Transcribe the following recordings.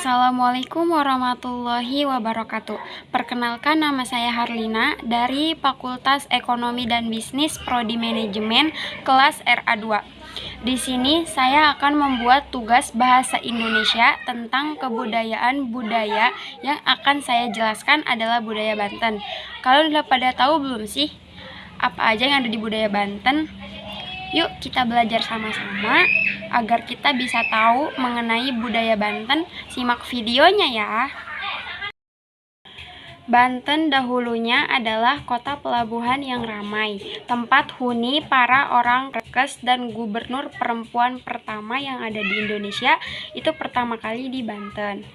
Assalamualaikum warahmatullahi wabarakatuh. Perkenalkan, nama saya Harlina dari Fakultas Ekonomi dan Bisnis Prodi Manajemen kelas RA2. Di sini saya akan membuat tugas bahasa Indonesia tentang kebudayaan budaya. Yang akan saya jelaskan adalah budaya Banten. Kalian udah pada tahu belum sih apa aja yang ada di budaya Banten? Yuk kita belajar sama-sama agar kita bisa tahu mengenai budaya Banten. Simak videonya ya. Banten dahulunya adalah kota pelabuhan yang ramai, tempat huni para orang rekes dan gubernur perempuan pertama yang ada di Indonesia itu pertama kali di Banten.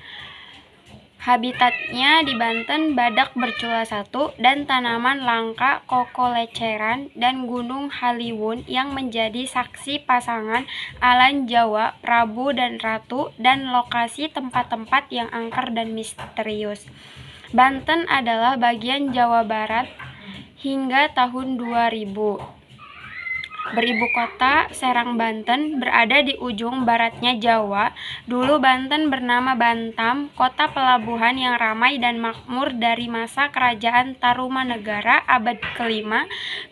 Habitatnya di Banten badak bercula satu dan tanaman langka koko leceran dan gunung Haliwun yang menjadi saksi pasangan Alan Jawa, Prabu dan Ratu dan lokasi tempat-tempat yang angker dan misterius. Banten adalah bagian Jawa Barat hingga tahun 2000. Beribu kota Serang, Banten, berada di ujung baratnya Jawa. Dulu Banten bernama Bantam, kota pelabuhan yang ramai dan makmur dari masa kerajaan Tarumanegara abad ke-5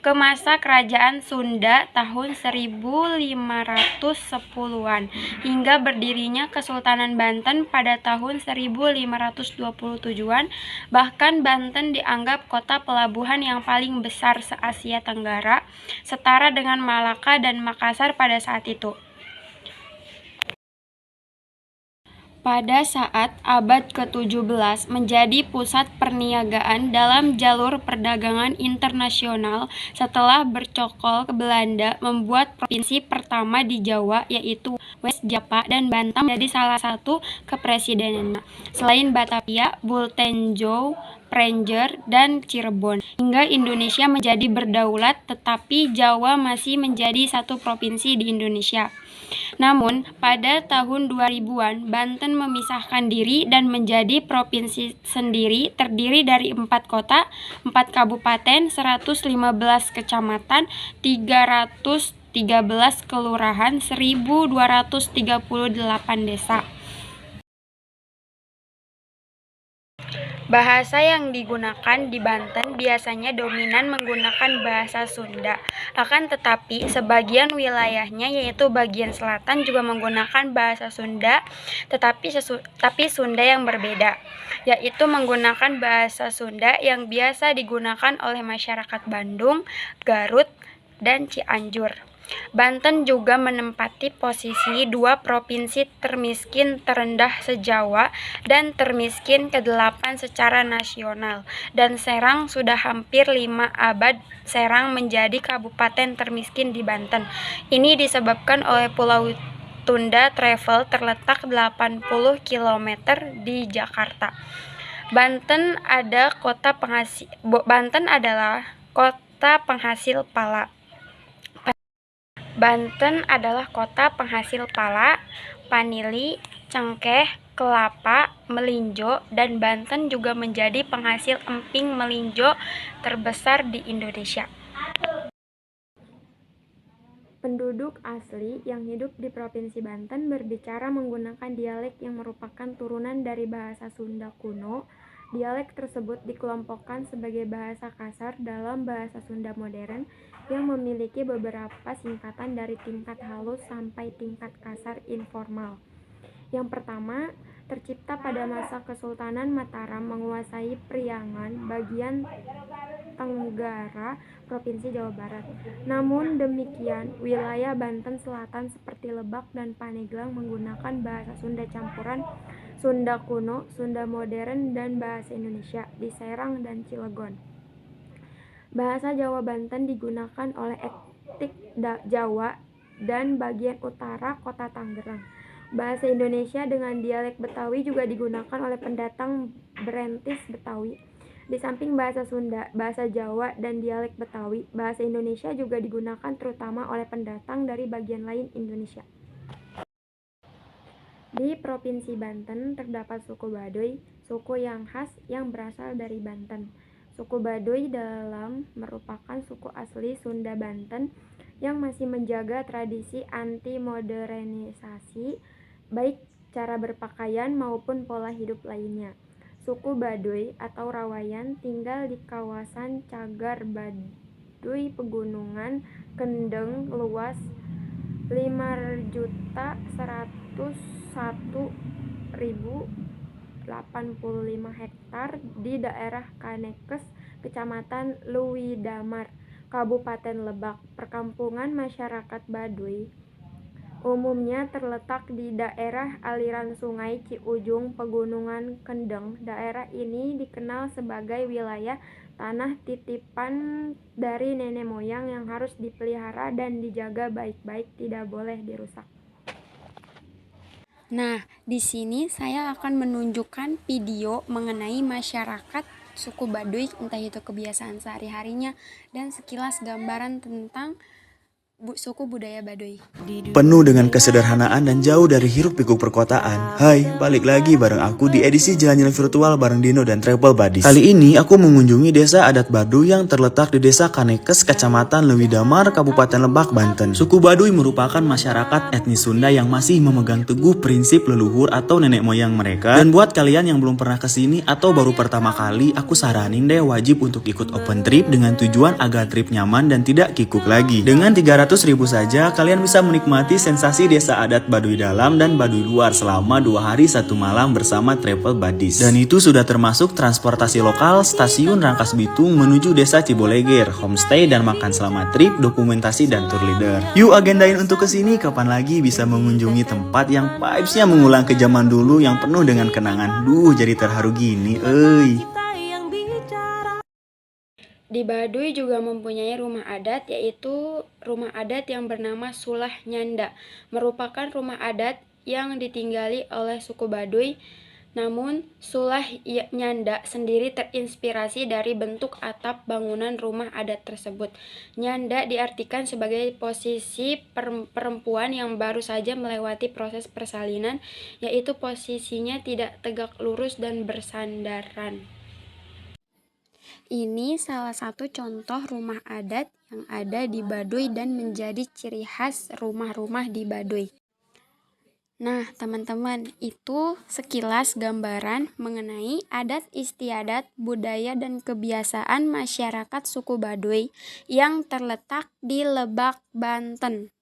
ke masa kerajaan Sunda tahun 1510-an hingga berdirinya Kesultanan Banten pada tahun 1527-an. Bahkan Banten dianggap kota pelabuhan yang paling besar se-Asia Tenggara, setara dengan Malaka dan Makassar pada saat itu. Pada saat abad ke-17 menjadi pusat perniagaan dalam jalur perdagangan internasional setelah bercokol ke Belanda membuat provinsi pertama di Jawa yaitu West Java dan Bantam menjadi salah satu kepresidenannya. Selain Batavia, Bultenjau, Pranger, dan Cirebon, hingga Indonesia menjadi berdaulat, tetapi Jawa masih menjadi satu provinsi di Indonesia. Namun, pada tahun 2000-an, Banten memisahkan diri dan menjadi provinsi sendiri, terdiri dari 4 kota, 4 kabupaten, 115 kecamatan, 313 kelurahan, 1238 desa. Bahasa yang digunakan di Banten biasanya dominan menggunakan bahasa Sunda. Akan tetapi, sebagian wilayahnya yaitu bagian selatan juga menggunakan bahasa Sunda, tapi Sunda yang berbeda, yaitu menggunakan bahasa Sunda yang biasa digunakan oleh masyarakat Bandung, Garut, dan Cianjur. Banten juga menempati posisi 2 provinsi termiskin terendah se-Jawa dan termiskin ke-8 secara nasional, dan Serang sudah hampir 5 abad Serang menjadi kabupaten termiskin di Banten. Ini disebabkan oleh Pulau Tunda Travel terletak 80 km di Jakarta. Banten adalah kota penghasil pala. Banten adalah kota penghasil pala, vanili, cengkeh, kelapa, melinjo, dan Banten juga menjadi penghasil emping melinjo terbesar di Indonesia. Penduduk asli yang hidup di Provinsi Banten berbicara menggunakan dialek yang merupakan turunan dari bahasa Sunda kuno. Dialek tersebut dikelompokkan sebagai bahasa kasar dalam bahasa Sunda modern yang memiliki beberapa singkatan dari tingkat halus sampai tingkat kasar informal. Yang pertama, tercipta pada masa Kesultanan Mataram menguasai Priangan, bagian tenggara Provinsi Jawa Barat. Namun demikian, wilayah Banten Selatan seperti Lebak dan Pandeglang menggunakan bahasa Sunda campuran Sunda kuno, Sunda modern, dan bahasa Indonesia di Serang dan Cilegon. Bahasa Jawa Banten digunakan oleh etnik Jawa dan bagian utara kota Tangerang. Bahasa Indonesia dengan dialek Betawi juga digunakan oleh pendatang Brentis Betawi. Di samping bahasa Sunda, bahasa Jawa, dan dialek Betawi, bahasa Indonesia juga digunakan terutama oleh pendatang dari bagian lain Indonesia. Di Provinsi Banten terdapat suku Baduy, suku yang khas yang berasal dari Banten. Suku Baduy merupakan suku asli Sunda Banten yang masih menjaga tradisi anti-modernisasi, baik cara berpakaian maupun pola hidup lainnya. Suku Baduy atau Rawayan tinggal di kawasan Cagar Baduy Pegunungan Kendeng luas 5.101.085 hektar di daerah Kanekes, Kecamatan Leuwidamar, Kabupaten Lebak. Perkampungan masyarakat Baduy umumnya terletak di daerah aliran Sungai Ciujung Pegunungan Kendeng. Daerah ini dikenal sebagai wilayah tanah titipan dari nenek moyang yang harus dipelihara dan dijaga baik-baik, tidak boleh dirusak. Nah, di sini saya akan menunjukkan video mengenai masyarakat suku Baduy, entah itu kebiasaan sehari-harinya dan sekilas gambaran tentang suku budaya Baduy. Penuh dengan kesederhanaan dan jauh dari hiruk-pikuk perkotaan. Hai, balik lagi bareng aku di edisi jalan-jalan virtual bareng Dino dan Travel Buddies. Kali ini aku mengunjungi desa adat Baduy yang terletak di desa Kanekes, Kecamatan Leuwidamar, Kabupaten Lebak, Banten. Suku Baduy merupakan masyarakat etnis Sunda yang masih memegang teguh prinsip leluhur atau nenek moyang mereka. Dan buat kalian yang belum pernah kesini atau baru pertama kali, aku saranin deh wajib untuk ikut open trip dengan tujuan agar trip nyaman dan tidak kikuk lagi. Dengan 300.000 saja, kalian bisa menikmati sensasi desa adat Baduy dalam dan Baduy luar selama 2 hari 1 malam bersama Travel Buddies. Dan itu sudah termasuk transportasi lokal, stasiun Rangkas Bitung menuju desa Ciboleger, homestay dan makan selama trip, dokumentasi dan tour leader. Yuk agendain untuk kesini, kapan lagi bisa mengunjungi tempat yang vibes-nya mengulang ke zaman dulu yang penuh dengan kenangan. Duh, jadi terharu gini, Di Baduy juga mempunyai rumah adat, yaitu rumah adat yang bernama Sulah Nyanda, merupakan rumah adat yang ditinggali oleh suku Baduy. Namun, Sulah Nyanda sendiri terinspirasi dari bentuk atap bangunan rumah adat tersebut. Nyanda diartikan sebagai posisi perempuan yang baru saja melewati proses persalinan, yaitu posisinya tidak tegak lurus dan bersandaran. Ini salah satu contoh rumah adat yang ada di Baduy dan menjadi ciri khas rumah-rumah di Baduy. Nah, teman-teman, itu sekilas gambaran mengenai adat istiadat, budaya, dan kebiasaan masyarakat suku Baduy yang terletak di Lebak, Banten.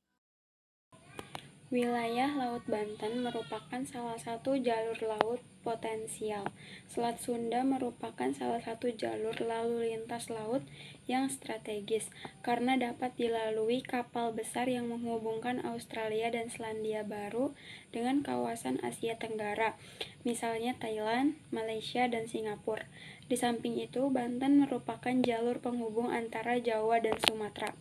Wilayah Laut Banten merupakan salah satu jalur laut potensial. Selat Sunda merupakan salah satu jalur lalu lintas laut yang strategis karena dapat dilalui kapal besar yang menghubungkan Australia dan Selandia Baru dengan kawasan Asia Tenggara, misalnya Thailand, Malaysia, dan Singapura. Di samping itu, Banten merupakan jalur penghubung antara Jawa dan Sumatera.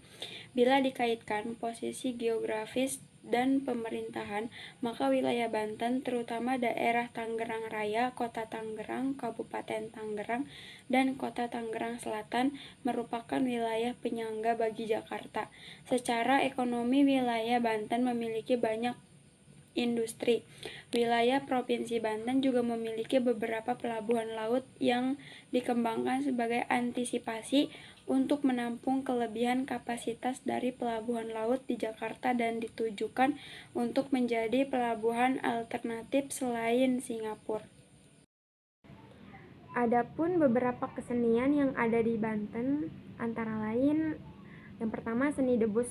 Bila dikaitkan posisi geografis dan pemerintahan, maka wilayah Banten, terutama daerah Tangerang Raya, Kota Tangerang, Kabupaten Tangerang, dan Kota Tangerang Selatan merupakan wilayah penyangga bagi Jakarta. Secara ekonomi, wilayah Banten memiliki banyak industri. Wilayah Provinsi Banten juga memiliki beberapa pelabuhan laut yang dikembangkan sebagai antisipasi untuk menampung kelebihan kapasitas dari pelabuhan laut di Jakarta dan ditujukan untuk menjadi pelabuhan alternatif selain Singapura. Adapun beberapa kesenian yang ada di Banten antara lain, yang pertama seni debus,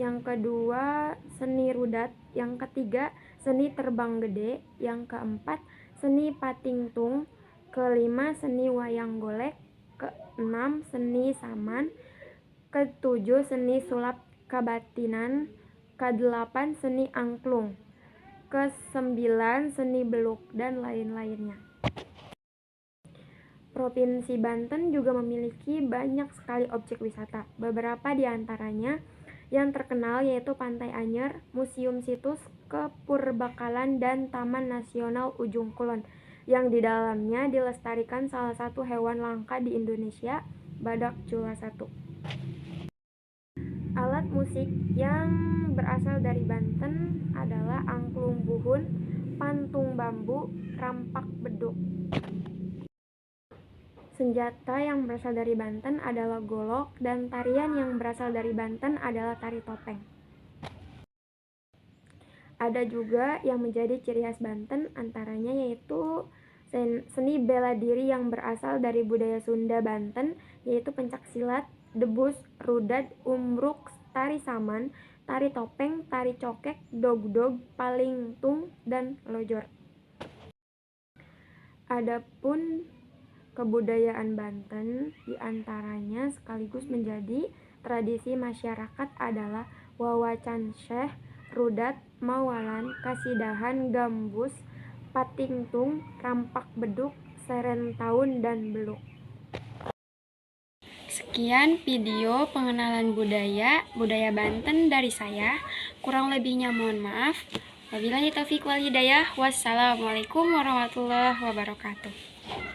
yang kedua seni rudat, yang ketiga seni terbang gede, yang keempat seni patingtung, kelima seni wayang golek, keenam seni saman, ketujuh seni sulap kabatinan, kedelapan seni angklung, kesembilan seni beluk, dan lain-lainnya. Provinsi Banten juga memiliki banyak sekali objek wisata. Beberapa di antaranya yang terkenal yaitu Pantai Anyer, Museum Situs Kepurbakalan, dan Taman Nasional Ujung Kulon, yang di dalamnya dilestarikan salah satu hewan langka di Indonesia, badak cula 1. Alat musik yang berasal dari Banten adalah angklung buhun, pantung bambu, rampak beduk. Senjata yang berasal dari Banten adalah golok, dan tarian yang berasal dari Banten adalah tari topeng. Ada juga yang menjadi ciri khas Banten, antaranya yaitu seni bela diri yang berasal dari budaya Sunda Banten, yaitu pencak silat, debus, rudad, umruk, tari saman, tari topeng, tari cokek, dogdog, palingtung, dan lojor. Adapun kebudayaan Banten diantaranya sekaligus menjadi tradisi masyarakat adalah wawacan syekh, rudat, mawalan, kasidahan, gambus, patingtung, rampak beduk, serentaun, dan beluk. Sekian video pengenalan budaya Banten dari saya. Kurang lebihnya mohon maaf. Wabillahi taufiq wal hidayah. Wassalamualaikum warahmatullahi wabarakatuh.